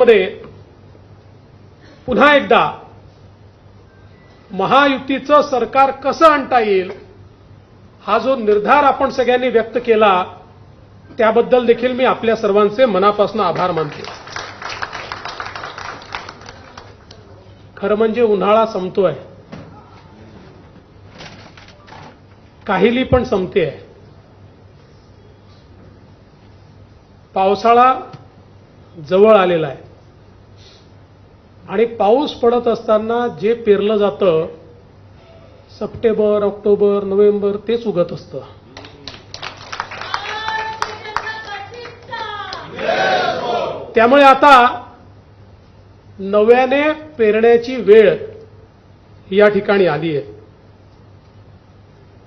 मध्ये पुन्हा एकदा महायुतीचं सरकार कसं आणता येईल हा जो निर्धार आपण सगळ्यांनी व्यक्त केला त्याबद्दल देखील मी आपल्या सर्वांचे मनापासून आभार मानतो। खरं म्हणजे उन्हाळा संपतोय, काहिली पण संपते आहे। पावसाळा जवळ आलेला आहे आणि पाऊस पडत असताना जे पेरलं जातं सप्टेंबर, ऑक्टोबर, नोव्हेंबर तेच उगत असतं। त्यामुळे आता नव्याने पेरण्याची वेळ या ठिकाणी आली आहे।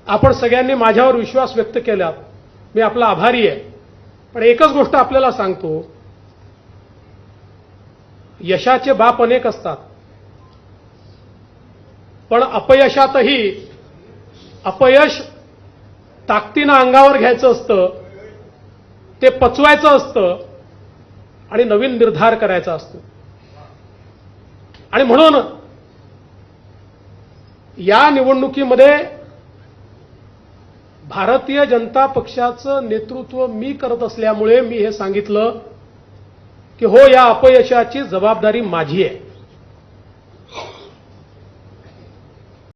आपण सगळ्यांनी माझ्यावर विश्वास व्यक्त केला, मी आपला आभारी आहे। पण एकच गोष्ट आपल्याला सांगतो, यशाचे बाप अनेक असतात, पण अपयशातही अपयश ताकदीनं अंगावर घ्यायचं असतं, ते पचवायचं असतं आणि नवीन निर्धार करायचा असतो। आणि म्हणून या निवडणुकीमध्ये भारतीय जनता पक्षाचं नेतृत्व मी करत असल्यामुळे मी हे सांगितलं की हो, या अपयशाची जबाबदारी माझी आहे।